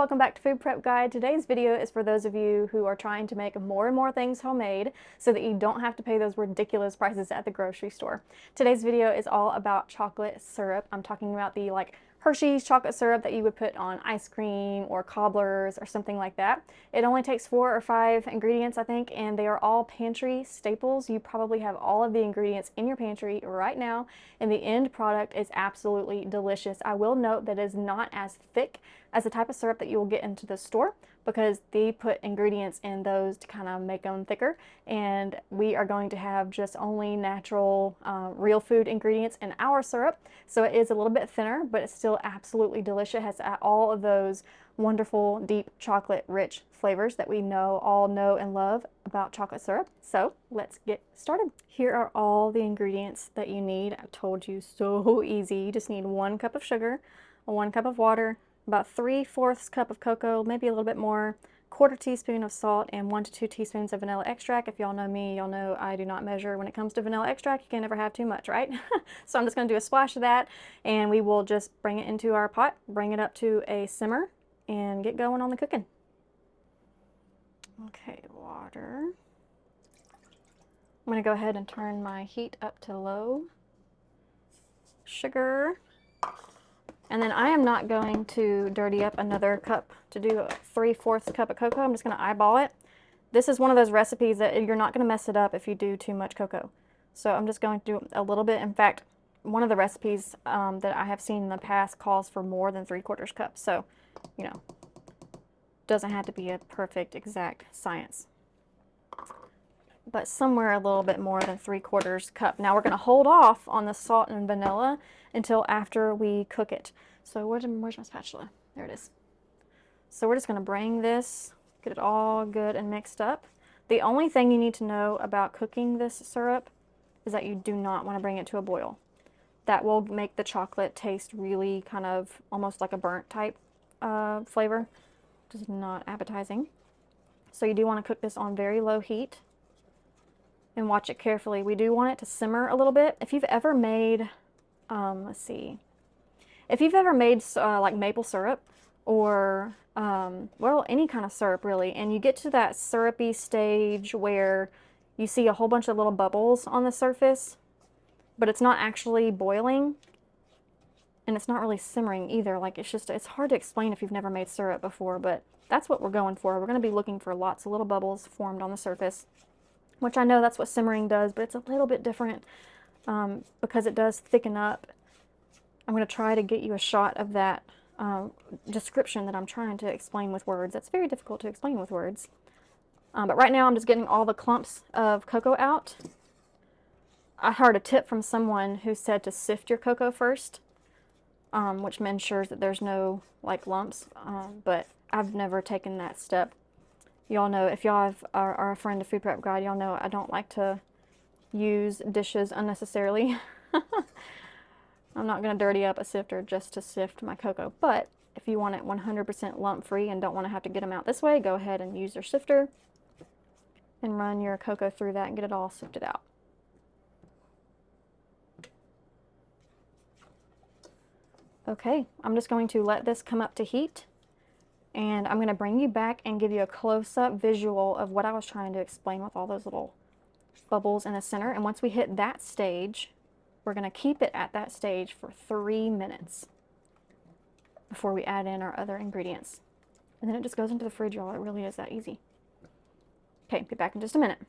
welcome back to Food Prep Guide. Today's video is for those of you who are trying to make more and more things homemade so that you don't have to pay those ridiculous prices at the grocery store. Today's video is all about chocolate syrup. I'm talking about the Hershey's chocolate syrup that you would put on ice cream or cobblers or something like that. It only takes 4 or 5 ingredients, I think, and they are all pantry staples. You probably have all of the ingredients in your pantry right now, and the end product is absolutely delicious. I will note that it is not as thick as the type of syrup that you will get into the store because they put ingredients in those to kind of make them thicker, and we are going to have just only natural real food ingredients in our syrup, so it is a little bit thinner, but it's still absolutely delicious. It has all of those wonderful deep chocolate rich flavors that we all know and love about chocolate syrup. So let's get started. Here are all the ingredients that you need. I told you, so easy. You just need 1 cup of sugar, 1 cup of water, about 3/4 cup of cocoa, maybe a little bit more, 1/4 teaspoon of salt, and 1 to 2 teaspoons of vanilla extract. If y'all know me, y'all know I do not measure when it comes to vanilla extract. You can never have too much, right? So I'm just going to do a splash of that, and we will just bring it into our pot, bring it up to a simmer, and get going on the cooking. Okay, water. I'm going to go ahead and turn my heat up to low. Sugar. And then I am not going to dirty up another cup to do a 3/4 cup of cocoa. I'm just going to eyeball it. This is one of those recipes that you're not going to mess it up if you do too much cocoa. So I'm just going to do a little bit. In fact, one of the recipes that I have seen in the past calls for more than 3/4 cup. So, you know, doesn't have to be a perfect exact science. But somewhere a little bit more than 3/4 cup. Now we're going to hold off on the salt and vanilla until after we cook it. So where's my spatula? There it is. So we're just going to bring this, get it all good and mixed up. The only thing you need to know about cooking this syrup is that you do not want to bring it to a boil. That will make the chocolate taste really kind of almost like a burnt type flavor. Just not appetizing. So you do want to cook this on very low heat and watch it carefully. We do want it to simmer a little bit. If you've ever made, let's see, if you've ever made like maple syrup or, well, any kind of syrup really, and you get to that syrupy stage where you see a whole bunch of little bubbles on the surface, but it's not actually boiling, and it's not really simmering either. Like, it's hard to explain if you've never made syrup before, but that's what we're going for. We're going to be looking for lots of little bubbles formed on the surface, which I know that's what simmering does, but it's a little bit different because it does thicken up. I'm going to try to get you a shot of that description that I'm trying to explain with words. That's very difficult to explain with words. But right now I'm just getting all the clumps of cocoa out. I heard a tip from someone who said to sift your cocoa first, which ensures that there's no lumps, but I've never taken that step. Y'all know, if y'all are a friend of Food Prep Guide, y'all know I don't like to use dishes unnecessarily. I'm not going to dirty up a sifter just to sift my cocoa, but if you want it 100% lump free and don't want to have to get them out this way, go ahead and use your sifter and run your cocoa through that and get it all sifted out. Okay, I'm just going to let this come up to heat, and I'm going to bring you back and give you a close-up visual of what I was trying to explain with all those little bubbles in the center. And once we hit that stage, we're going to keep it at that stage for 3 minutes before we add in our other ingredients. And then it just goes into the fridge, y'all. It really is that easy. Okay, be back in just a minute.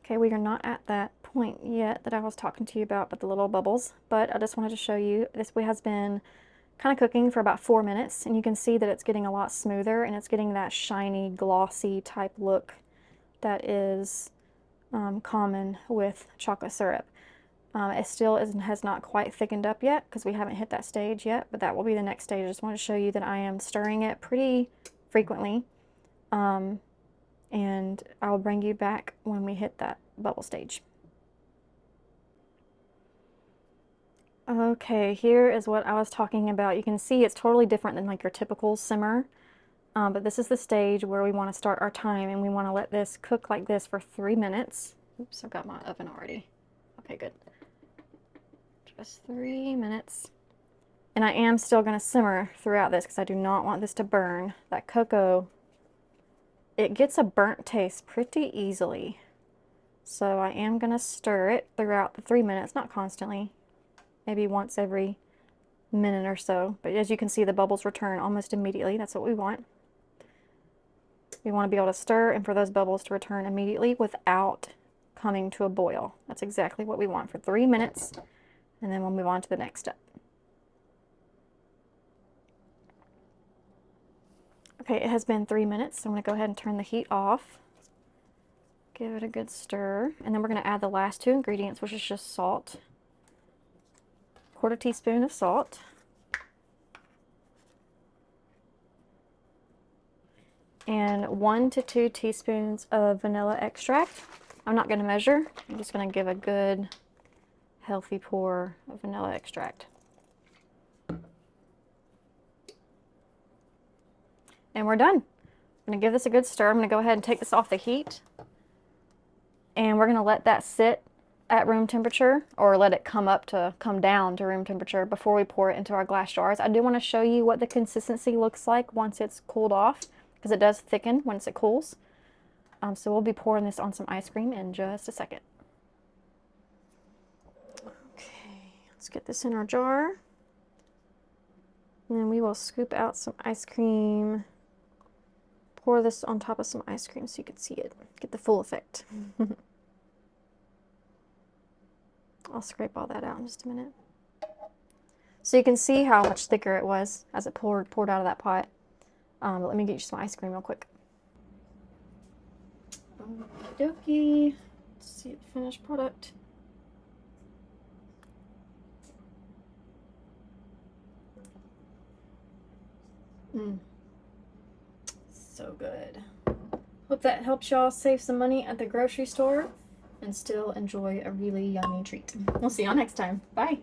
Okay, we are not at that point yet that I was talking to you about with the little bubbles, but I just wanted to show you this has been kind of cooking for about 4 minutes, and you can see that it's getting a lot smoother and it's getting that shiny, glossy type look that is common with chocolate syrup. It still has not quite thickened up yet because we haven't hit that stage yet, but that will be the next stage. I just want to show you that I am stirring it pretty frequently, and I'll bring you back when we hit that bubble stage. Okay, here is what I was talking about. You can see it's totally different than like your typical simmer, but this is the stage where we want to start our time, and we want to let this cook like this for 3 minutes. Oops, I've got my oven already. Okay, good. Just 3 minutes. And I am still going to simmer throughout this because I do not want this to burn. That cocoa, it gets a burnt taste pretty easily. So I am going to stir it throughout the 3 minutes, not constantly, maybe once every minute or so. But as you can see, the bubbles return almost immediately. That's what we want. We want to be able to stir and for those bubbles to return immediately without coming to a boil. That's exactly what we want for 3 minutes, and then we'll move on to the next step. Okay, it has been 3 minutes, so I'm going to go ahead and turn the heat off. Give it a good stir, and then we're going to add the last 2 ingredients, which is just salt. 1/4 teaspoon of salt. And 1 to 2 teaspoons of vanilla extract. I'm not going to measure. I'm just going to give a good, healthy pour of vanilla extract. And we're done. I'm going to give this a good stir. I'm going to go ahead and take this off the heat. And we're going to let that sit at room temperature, or let it come down to room temperature before we pour it into our glass jars. I do want to show you what the consistency looks like once it's cooled off, because it does thicken once it cools. So we'll be pouring this on some ice cream in just a second. Okay, let's get this in our jar. And then we will scoop out some ice cream. Pour this on top of some ice cream so you can see it, get the full effect. I'll scrape all that out in just a minute. So you can see how much thicker it was as it poured out of that pot. But let me get you some ice cream real quick. Okie dokie. Let's see the finished product. So good. Hope that helps y'all save some money at the grocery store and still enjoy a really yummy treat. We'll see y'all next time. Bye.